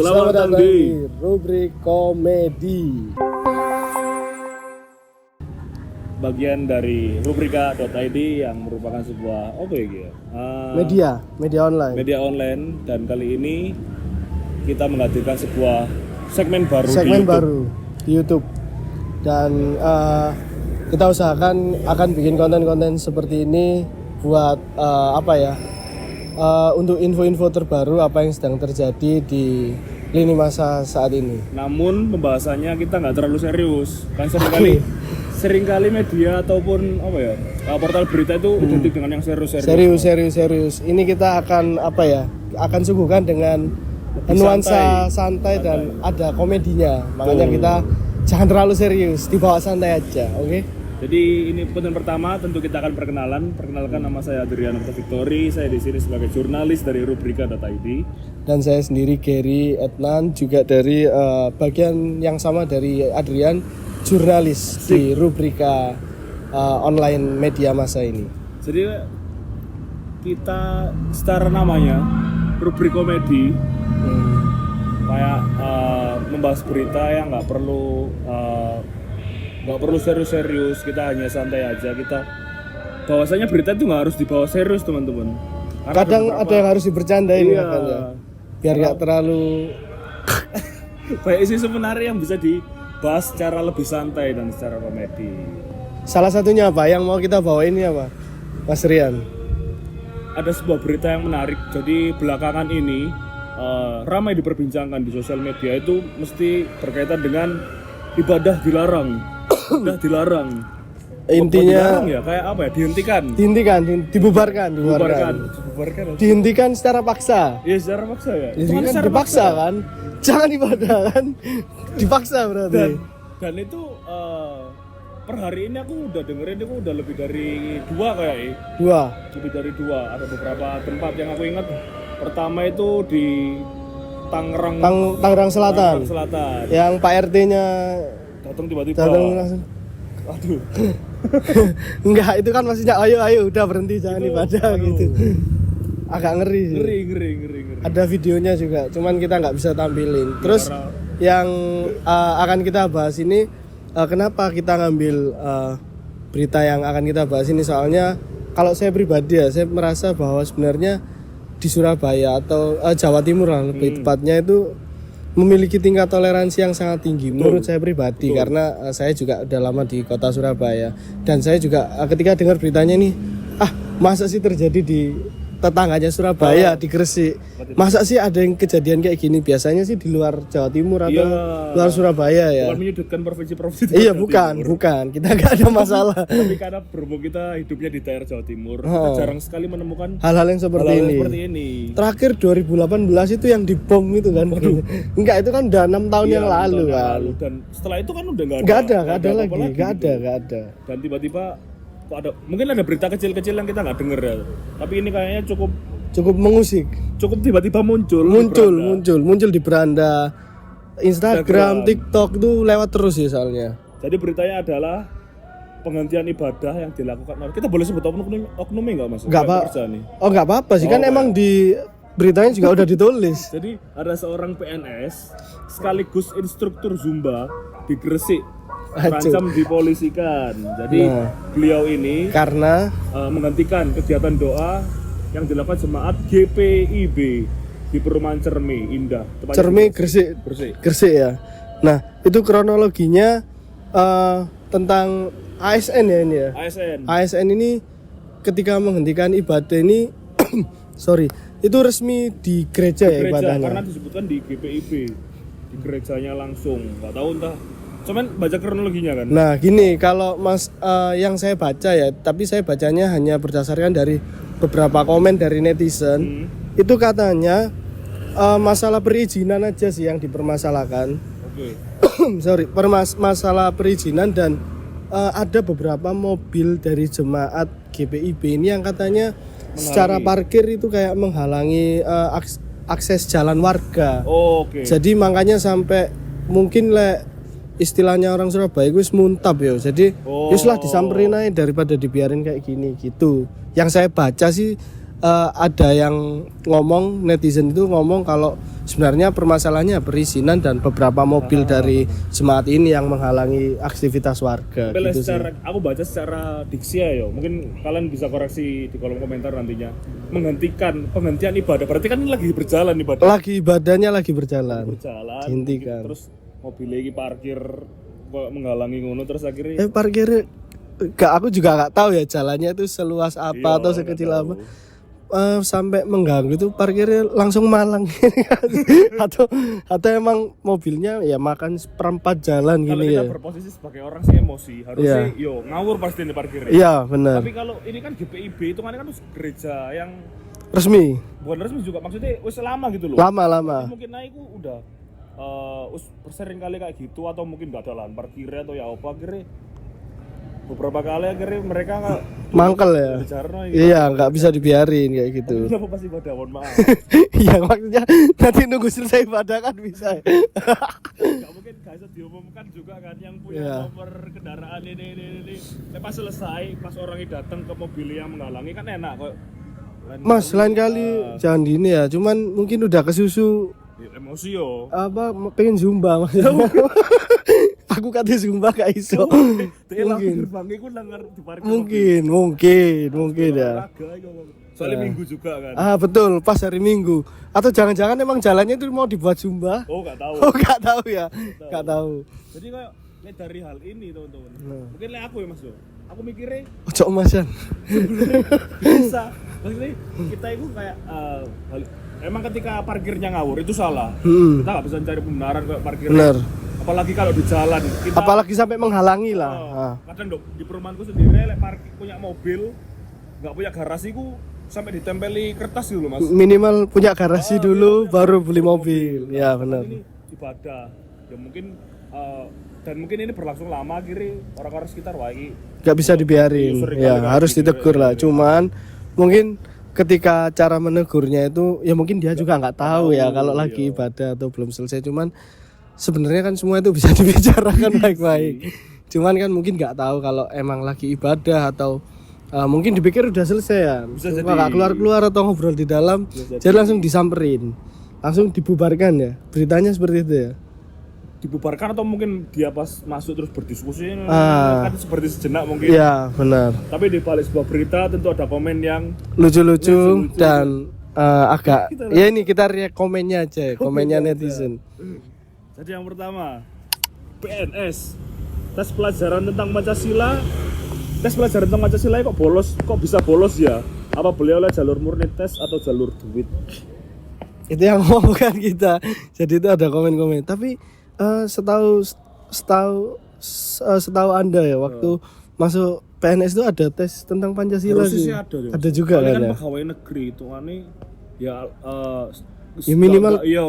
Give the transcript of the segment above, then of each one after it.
Selamat datang di rubrik komedi. bagian dari rubrika.id yang merupakan sebuah Media online. media online, dan kali ini kita menghadirkan sebuah segmen baru di YouTube. Dan kita usahakan akan bikin konten-konten seperti ini buat untuk info-info terbaru apa yang sedang terjadi di lini masa saat ini. Namun pembahasannya kita nggak terlalu serius, kan seringkali media ataupun portal berita itu identik dengan yang serius. Ini kita akan akan suguhkan dengan nuansa santai dan ada komedinya. Makanya kita jangan terlalu serius, dibawa santai aja, oke? Jadi ini konten pertama, tentu kita akan perkenalkan nama saya Adrian Victory. Saya di sini sebagai jurnalis dari rubrika.id. Dan saya sendiri Gary Ednan, juga dari bagian yang sama dari Adrian, jurnalis di rubrika online media masa ini. Jadi kita secara namanya rubrik komedi, kayak membahas berita yang nggak perlu serius-serius, kita hanya santai aja. Kita bahwasanya berita itu nggak harus dibawa serius, teman-teman. Kadang ada yang harus dibercandain, iya, makanya biar nggak terlalu banyak isu menarik yang bisa dibahas secara lebih santai dan secara komedi. Salah satunya apa yang mau kita bawa ini apa, Mas Rian? Ada sebuah berita yang menarik. Jadi belakangan ini ramai diperbincangkan di sosial media, itu mesti berkaitan dengan ibadah dilarang. Intinya dilarang ya, kayak apa ya? Dibubarkan. Dihentikan secara paksa. Iya, secara paksa ya. Jadi kan dipaksa kan? Jangan ibadah kan? Dipaksa berarti. Dan itu per hari ini aku udah dengerin itu udah lebih dari dua. Lebih dari dua. Ada beberapa tempat yang aku ingat. Pertama itu di Tangerang Selatan. Yang Pak RT-nya datang tiba-tiba. Langsung. Aduh. Enggak, itu kan maksudnya ayo udah berhenti, jangan ibadah gitu. Agak ngeri. Ada videonya juga, cuman kita nggak bisa tampilin. Terus yang akan kita bahas ini, kenapa kita ngambil berita yang akan kita bahas ini, soalnya kalau saya pribadi ya, saya merasa bahwa sebenarnya di Surabaya atau Jawa Timur lah lebih tepatnya, itu memiliki tingkat toleransi yang sangat tinggi. Menurut saya pribadi. Karena saya juga udah lama di kota Surabaya, dan saya juga ketika dengar beritanya nih, masa sih terjadi di tetangganya Surabaya, di Gresik, masa sih ada yang kejadian kayak gini? Biasanya sih di luar Jawa Timur atau luar Surabaya ya. Bukan menyudutkan provinsi. Iya, bukan. Kita nggak ada masalah. Tapi karena berhubung kita hidupnya di daerah Jawa Timur, kita jarang sekali menemukan hal-hal yang seperti ini. Terakhir 2018 itu yang dibom itu kan. Enggak, itu kan udah 6 tahun yang lalu kan. Dan setelah itu kan udah nggak ada lagi. Dan tiba-tiba mungkin ada berita kecil-kecil yang kita nggak dengar ya. Tapi ini kayaknya cukup mengusik. Cukup tiba-tiba muncul di beranda Instagram, TikTok itu lewat terus ya soalnya. Jadi beritanya adalah penghentian ibadah yang dilakukan. Kita boleh sebut oknumnya nggak, Mas? Nggak apa-apa sih, kan emang di beritanya juga udah ditulis. Jadi ada seorang PNS sekaligus instruktur Zumba di Gresik terancam dipolisikan. Jadi beliau ini karena menghentikan kegiatan doa yang dilakukan jemaat GPIB di Perumahan Cermi Indah. Cermi Gresik ya. Nah, itu kronologinya tentang ASN ya ini ya. ASN ini ketika menghentikan ibadah ini itu resmi di gereja ya ibadahnya. Karena disebutkan di GPIB, di gerejanya langsung. Enggak tahu entah. Cuman baca kronologinya kan. Nah, gini, kalau Mas yang saya baca ya, tapi saya bacanya hanya berdasarkan dari beberapa komen dari netizen. Itu katanya masalah perizinan aja sih yang dipermasalahkan. Masalah perizinan, dan ada beberapa mobil dari jemaat GPIB ini yang katanya secara parkir itu kayak menghalangi akses jalan warga. Jadi makanya sampai mungkin istilahnya orang Surabaya gue muntap ya. Jadi lah disamperin aja daripada dibiarin kayak gini gitu. Yang saya baca sih ada yang ngomong, netizen itu ngomong kalau sebenarnya permasalahannya perizinan dan beberapa mobil dari jemaat ini yang menghalangi aktivitas warga. Gitu secara, sih. Aku baca secara diksi ya, mungkin kalian bisa koreksi di kolom komentar nantinya. Penghentian ibadah, berarti kan ini lagi berjalan ibadah. Ibadahnya lagi berjalan. Dihentikan. Terus mobil lagi parkir kok menghalangi ngono terus akhirnya. Parkir aku juga nggak tahu ya jalannya itu seluas apa atau sekecil apa. Sampai mengganggu itu parkirnya langsung malang atau emang mobilnya ya makan seperempat jalan gini ya. Kalau kita berposisi sebagai orang sih emosi harusnya ngawur pasti di parkirnya. Iya benar. Tapi kalau ini kan GPIB itu kan gereja yang resmi. Bukan resmi juga, maksudnya wis lama gitu loh. Lama. Mungkin naik udah sering kali kayak gitu atau mungkin nggak ada lahan parkirnya atau ya apa akhirnya beberapa kali akhirnya mereka mangkel ya. Iya, nggak bisa dibiarin kayak gitu. Kenapa pasti pada mohon maaf. Iya, maksudnya nanti nunggu selesai ibadah kan bisa. Nggak mungkin guys diumumkan juga kan yang punya nomor kendaraan ini. Pas selesai, pas orangnya datang ke mobil yang menghalangi kan enak kok. Mas, lain kali jangan gini ya. Cuman mungkin udah kesusu emosi yo. Pengen zumba maksudnya. Aku kata zumba gak iso. Mungkin ya. Soalnya Minggu juga kan. Betul, pas hari Minggu. Atau jangan-jangan emang jalannya itu mau dibuat zumba? Gak tahu. Gak tahu ya. Gak tahu. Jadi kayak dari hal ini teman-teman. Mungkin aku ya Mas yo. Aku mikirnya ojo emasan. Bisa. Maksudnya kita itu kayak emang ketika parkirnya ngawur itu salah. Kita nggak bisa cari pembenaran kayak parkirnya. Bener. Apalagi kalau di jalan. Apalagi sampai menghalangi lah. Kadang di perumahanku sendiri, parkir punya mobil, nggak punya garasi ku sampai ditempeli kertas dulu Mas. Minimal punya garasi dulu, baru beli mobil. Ya benar. Ini ibadah. Ya mungkin dan mungkin ini berlangsung lama akhirnya orang-orang sekitar nggak bisa dibiarin. Ya harus ditegur lah. Cuman mungkin ketika cara menegurnya itu ya mungkin dia juga nggak tahu ya kalau lagi ibadah atau belum selesai. Cuman sebenarnya kan semua itu bisa dibicarakan baik-baik. Cuman kan mungkin nggak tahu kalau emang lagi ibadah atau mungkin dipikir udah selesai ya. Cuma nggak keluar-keluar atau ngobrol di dalam, jadi langsung disamperin, langsung dibubarkan ya. Beritanya seperti itu ya. Dibubarkan atau mungkin dia pas masuk terus berdiskusi kan seperti sejenak mungkin. Iya benar. Tapi di balik sebuah berita tentu ada komen yang lucu-lucu dan agak ya ini kita react komennya aja, komennya netizen. Jadi yang pertama PNS tes pelajaran tentang Pancasila. Tes pelajaran tentang Pancasila kok bisa bolos ya? Apa beliau lewat jalur murni tes atau jalur duit? Itu yang ngomong kan kita. Jadi itu ada komen-komen. Tapi setahu Anda ya waktu masuk PNS itu ada tes tentang Pancasila sih. Ada juga kan ya. Pegawai negeri itu ya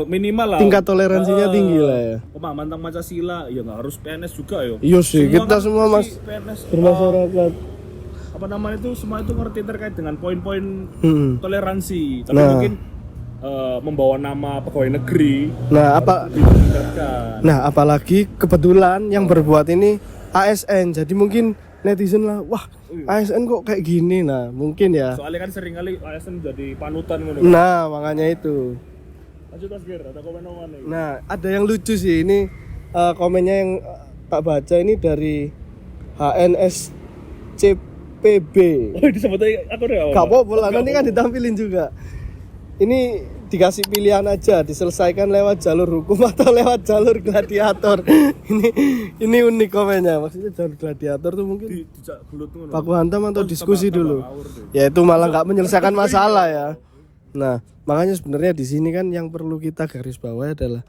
minimal lah. Tingkat toleransinya tinggi lah ya. Pemahaman tentang Pancasila ya nggak harus PNS juga ya. Iya sih, kita semua Mas PNS bermasyarakat. Apa namanya itu semua itu ngerti terkait dengan poin-poin toleransi. Tapi mungkin membawa nama pegawai negeri. Apalagi kebetulan yang berbuat ini ASN. Jadi mungkin netizen lah, wah ASN kok kayak gini. Nah, mungkin ya. Soalnya kan sering kali ASN jadi panutan gitu. Nah, makanya itu. Lanjut Mas Gir, ada komen apa nih? Nah, ada yang lucu sih ini komennya yang tak baca ini dari HNSCPB. Oh, disebut aku deh. Gak apa-apa, nanti kan ditampilin juga. Ini dikasih pilihan aja, diselesaikan lewat jalur hukum atau lewat jalur gladiator. ini unik komennya. Maksudnya jalur gladiator tuh mungkin baku hantam atau diskusi dulu. Ya itu malah nggak menyelesaikan masalah ya. Nah, makanya sebenarnya di sini kan yang perlu kita garis bawahi adalah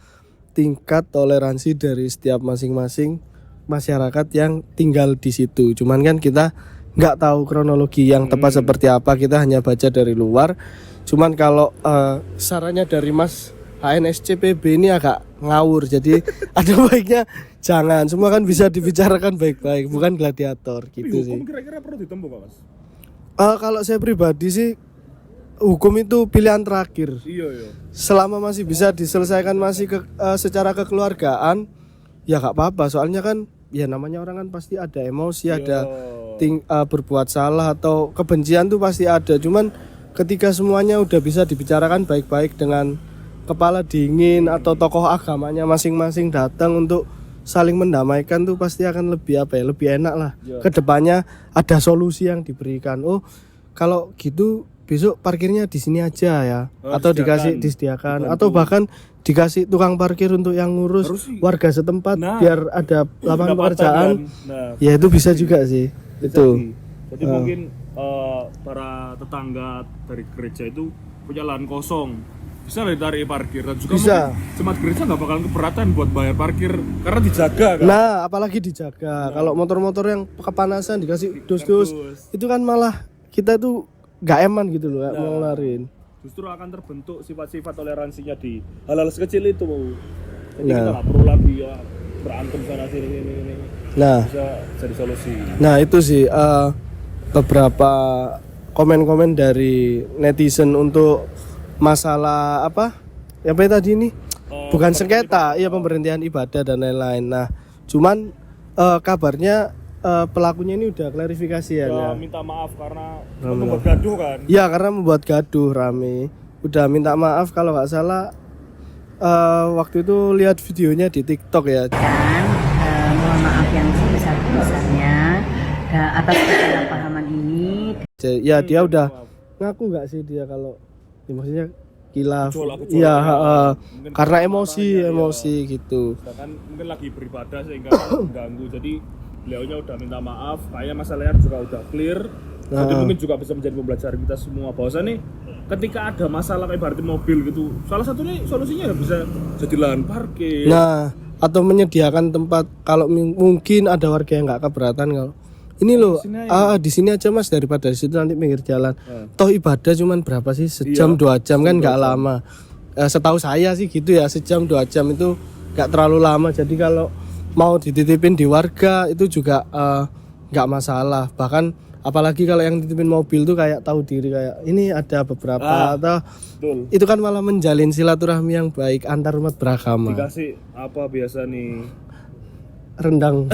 tingkat toleransi dari setiap masing-masing masyarakat yang tinggal di situ. Cuman kan kita nggak tahu kronologi yang tepat seperti apa, kita hanya baca dari luar. Cuman kalau sarannya dari Mas HNSCPB ini agak ngawur, jadi ada baiknya jangan. Semua kan bisa dibicarakan baik-baik, bukan gladiator gitu sih. Hukum kira-kira perlu ditempuh Pak Mas? Kalau saya pribadi sih hukum itu pilihan terakhir. Iya. Selama masih bisa diselesaikan secara kekeluargaan, ya nggak apa-apa. Soalnya kan ya namanya orang kan pasti ada emosi, ada berbuat salah atau kebencian tuh pasti ada. Cuman ketika semuanya udah bisa dibicarakan baik-baik dengan kepala dingin atau tokoh agamanya masing-masing datang untuk saling mendamaikan tuh pasti akan lebih apa ya, lebih enak lah. Kedepannya ada solusi yang diberikan. Oh, kalau gitu besok parkirnya di sini aja ya, atau disediakan, atau bahkan dikasih tukang parkir untuk yang ngurus warga setempat biar ada lapangan pekerjaan. Ya itu bisa juga sih. Itu. Jadi mungkin para tetangga dari gereja itu punya lahan kosong, bisa ditarik parkir dan juga bisa. Jemaat gereja nggak bakalan keberatan buat bayar parkir karena dijaga kan. Nah, apalagi dijaga. Kalau motor-motor yang kepanasan dikasih dus-dus, itu kan malah kita tuh nggak eman gitu loh, mau ngelarin. Justru akan terbentuk sifat-sifat toleransinya di hal-hal sekecil itu. Jadi kita nggak perlu lagi ya berantem sana sini ini. Nah, bisa jadi solusi. Nah itu sih beberapa komen-komen dari netizen untuk masalah apa? Yang tadi ini bukan sengketa, ya pemberhentian ibadah dan lain-lain. Nah, cuman kabarnya pelakunya ini udah klarifikasi ya. Minta maaf karena membuat gaduh kan. Iya, karena membuat gaduh rame. Udah minta maaf kalau nggak salah waktu itu lihat videonya di TikTok ya. Mohon maaf yang sebesar-besarnya atas kesalahpahaman ini. Ya dia udah ngaku nggak sih dia kalau ya, maksudnya kilaf. Iya, karena emosi gitu. Sedangkan mungkin lagi beribadah sehingga mengganggu. Jadi beliaunya udah minta maaf, kayaknya masalahnya juga udah clear. Jadi mungkin juga bisa menjadi pembelajaran kita semua bahwa nih ketika ada masalah kayak berarti mobil gitu, salah satunya solusinya ya bisa jadi lahan parkir. Nah, atau menyediakan tempat kalau mungkin ada warga yang nggak keberatan kalau ini loh, di sini aja mas daripada di situ nanti pinggir jalan. Toh ibadah cuman berapa sih, sejam 2 jam kan nggak lama. Setahu saya sih gitu ya, sejam 2 jam itu nggak terlalu lama. Jadi kalau mau dititipin di warga itu juga nggak masalah. Bahkan apalagi kalau yang titipin mobil tuh kayak tahu diri, kayak ini ada beberapa atau betul. Itu kan malah menjalin silaturahmi yang baik antar umat beragama. Dikasih apa biasa nih? Rendang.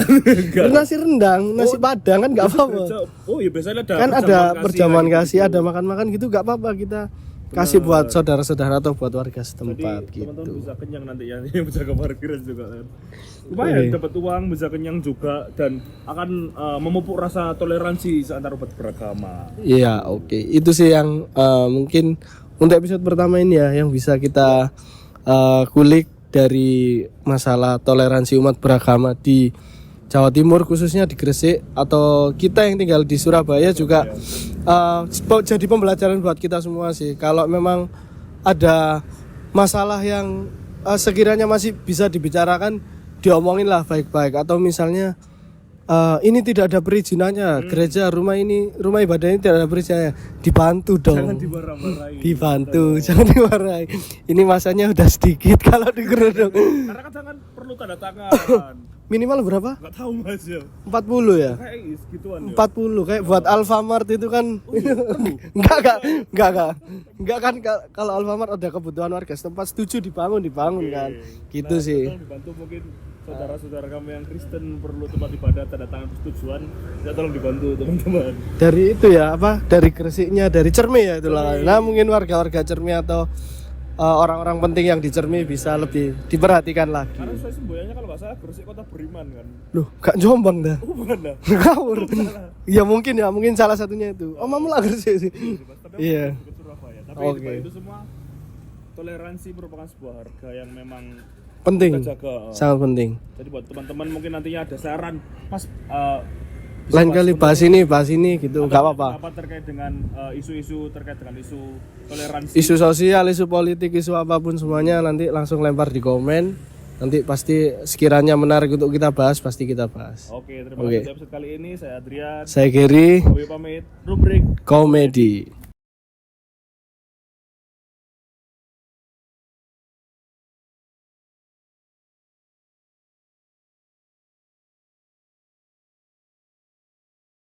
Nasi rendang, nasi padang kan nggak apa-apa. Oh iya biasanya ada kan ada perjamuan kasih, ada makan-makan gitu nggak apa-apa kita kasih buat saudara-saudara atau buat warga setempat. Jadi, gitu. Teman-teman bisa kenyang nanti yang menjaga parkiran juga kan. Lumayan dapat uang, bisa kenyang juga dan akan memupuk rasa toleransi antar umat beragama. Iya, oke. Itu sih yang mungkin untuk episode pertama ini ya yang bisa kita kulik dari masalah toleransi umat beragama di Jawa Timur, khususnya di Gresik, atau kita yang tinggal di Surabaya juga jadi pembelajaran buat kita semua sih. Kalau memang ada masalah yang sekiranya masih bisa dibicarakan, diomongin lah baik-baik. Atau misalnya ini tidak ada perizinannya, gereja rumah ibadah ini tidak ada perizinannya, dibantu dong. Jangan dimarah-marahi. Dibantu, jangan dimarahi. Ini masanya udah sedikit kalau digeruduk. Karena kan perlu tanda tangan. Minimal berapa? Enggak tahu Mas ya. 40 ya? Kayak segituan ya. 40 kayak buat Alfamart itu kan. Enggak kan kalau Alfamart ada kebutuhan warga setempat setuju dibangun kan. Gitu sih. Dibantu mungkin saudara-saudara kami yang Kristen perlu tempat ibadah tanda tangan persetujuan, ya tolong dibantu teman-teman. Dari itu ya dari Gresiknya, dari Cermi ya itulah. Nah mungkin warga-warga Cermi atau orang-orang penting yang di Cermi bisa lebih diperhatikan lagi. Karena saya semboyannya kalau nggak salah Gresik kota beriman kan. Loh, gak Jombang dah. Bukan dah. Ngawur. Ya mungkin salah satunya itu. Oh, mamu lah Gresik sih. Iya. Tapi itu semua toleransi merupakan sebuah harga yang memang penting. Kita jaga. Sangat penting. Jadi buat teman-teman mungkin nantinya ada saran, Mas lain kali bahas ini gitu, nggak apa-apa. Apa terkait dengan isu-isu terkait dengan isu toleransi, isu sosial, isu politik, isu apapun semuanya nanti langsung lempar di komen. Nanti pasti sekiranya menarik untuk kita bahas, pasti kita bahas. Oke, terima kasih episode kali ini. Saya Adrian. Saya Gary. Kami pamit. Rubrik Komedi.